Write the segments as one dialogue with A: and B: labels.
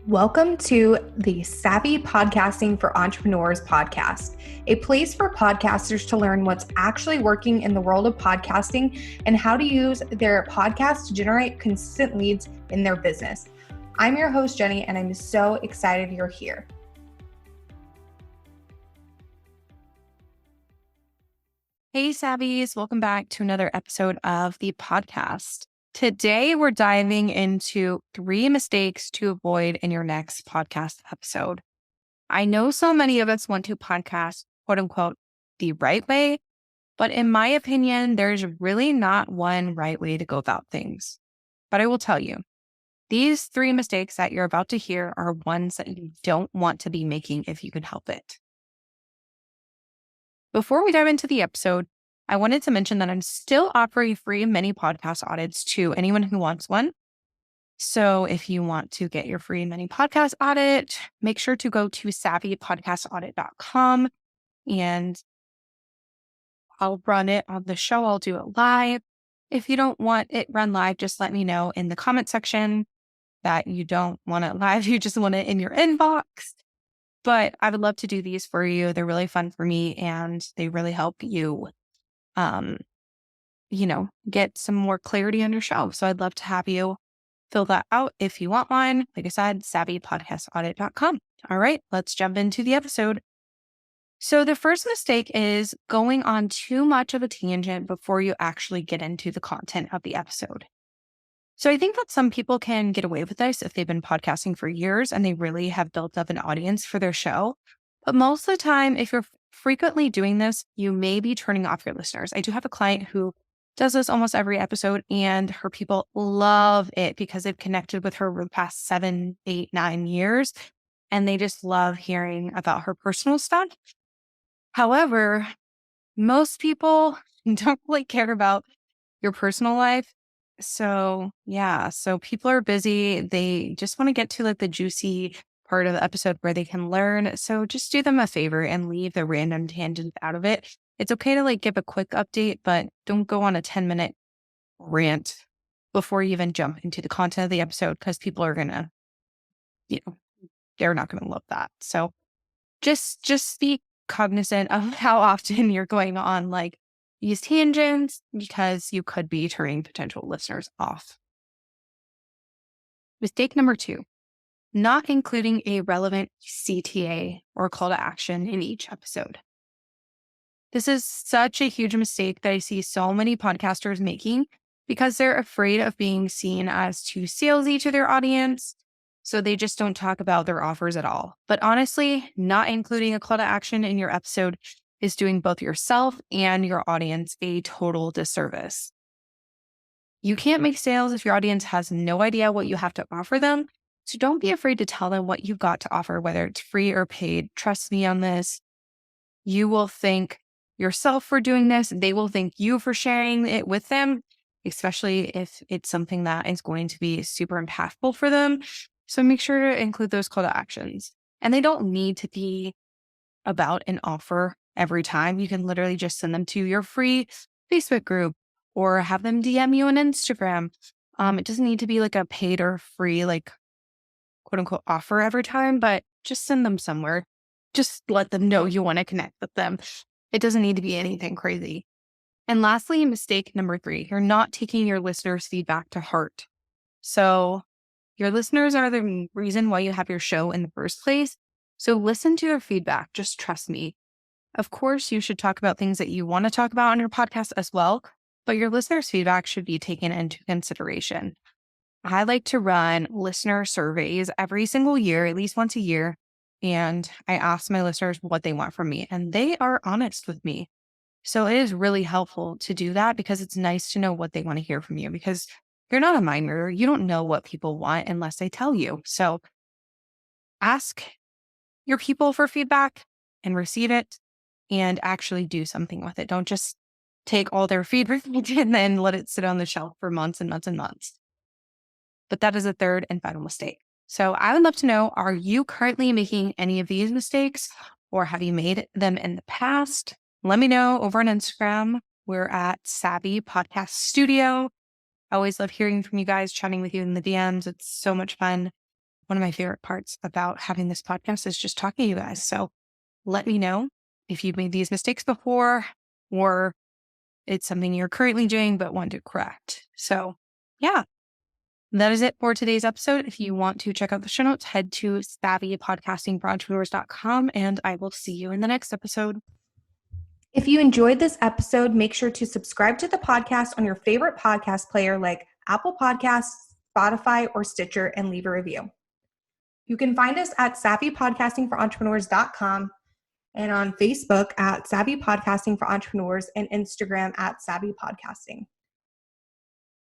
A: Welcome to the Savvy Podcasting for Entrepreneurs podcast, a place for podcasters to learn what's actually working in the world of podcasting and how to use their podcast to generate consistent leads in their business. I'm your host, Jenny, and I'm so excited you're here. Hey, Savvies, welcome back to another episode of the podcast. Today, we're diving into 3 mistakes to avoid in your next podcast episode. I know so many of us want to podcast, quote unquote, the right way, but in my opinion, there's really not one right way to go about things. But I will tell you, these 3 mistakes that you're about to hear are ones that you don't want to be making if you can help it. Before we dive into the episode, I wanted to mention that I'm still offering free mini podcast audits to anyone who wants one. So if you want to get your free mini podcast audit, make sure to go to savvypodcastaudit.com and I'll run it on the show. I'll do it live. If you don't want it run live, just let me know in the comment section that you don't want it live. You just want it in your inbox. But I would love to do these for you. They're really fun for me and they really help you get some more clarity on your show. So I'd love to have you fill that out if you want one. Like I said, savvypodcastaudit.com. All right, let's jump into the episode. So the first mistake is going on too much of a tangent before you actually get into the content of the episode. So I think that some people can get away with this if they've been podcasting for years and they really have built up an audience for their show. But most of the time, if you're frequently doing this, you may be turning off your listeners. I do have a client who does this almost every episode, and her people love it because they've connected with her over the past 7, 8, 9 years, and they just love hearing about her personal stuff. However, most people don't really care about your personal life. So people are busy. They just want to get to like the juicy part of the episode where they can learn. So just do them a favor and leave the random tangents out of it. It's okay to like give a quick update, but don't go on a 10-minute rant before you even jump into the content of the episode because people are going to, they're not going to love that. So just be cognizant of how often you're going on like these tangents because you could be turning potential listeners off. Mistake number 2, not including a relevant CTA or call to action in each episode. This is such a huge mistake that I see so many podcasters making because they're afraid of being seen as too salesy to their audience. So they just don't talk about their offers at all. But honestly, not including a call to action in your episode is doing both yourself and your audience a total disservice. You can't make sales if your audience has no idea what you have to offer them. So don't be afraid to tell them what you've got to offer, whether it's free or paid. Trust me on this. You will thank yourself for doing this. They will thank you for sharing it with them, especially if it's something that is going to be super impactful for them. So make sure to include those call to actions. And they don't need to be about an offer every time. You can literally just send them to your free Facebook group or have them DM you on Instagram. It doesn't need to be like a paid or free, like quote unquote offer every time, but just send them somewhere. Just let them know you want to connect with them. It doesn't need to be anything crazy. And lastly, mistake number 3, you're not taking your listeners' feedback to heart. So your listeners are the reason why you have your show in the first place. So listen to their feedback. Just trust me. Of course, you should talk about things that you want to talk about on your podcast as well, but your listeners' feedback should be taken into consideration. I like to run listener surveys every single year, at least once a year. And I ask my listeners what they want from me, and they are honest with me. So it is really helpful to do that because it's nice to know what they want to hear from you because you're not a mind reader. You don't know what people want unless they tell you. So ask your people for feedback and receive it and actually do something with it. Don't just take all their feedback and then let it sit on the shelf for months and months and months. But that is a third and final mistake. So I would love to know, are you currently making any of these mistakes or have you made them in the past? Let me know over on Instagram. We're at Savvy Podcast Studio. I always love hearing from you guys, chatting with you in the DMs. It's so much fun. one of my favorite parts about having this podcast is just talking to you guys. So let me know if you've made these mistakes before or it's something you're currently doing but want to correct. So yeah, that is it for today's episode. If you want to check out the show notes, head to savvypodcastingforentrepreneurs.com and I will see you in the next episode.
B: If you enjoyed this episode, make sure to subscribe to the podcast on your favorite podcast player like Apple Podcasts, Spotify, or Stitcher and leave a review. You can find us at savvypodcastingforentrepreneurs.com and on Facebook at Savvy Podcasting for Entrepreneurs and Instagram at Savvy Podcasting.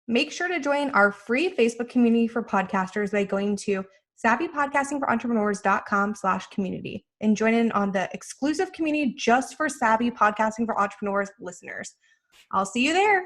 B: Make sure to join our free Facebook community for podcasters by going to savvypodcastingforentrepreneurs.com/community and join in on the exclusive community just for Savvy Podcasting for Entrepreneurs listeners. I'll see you there.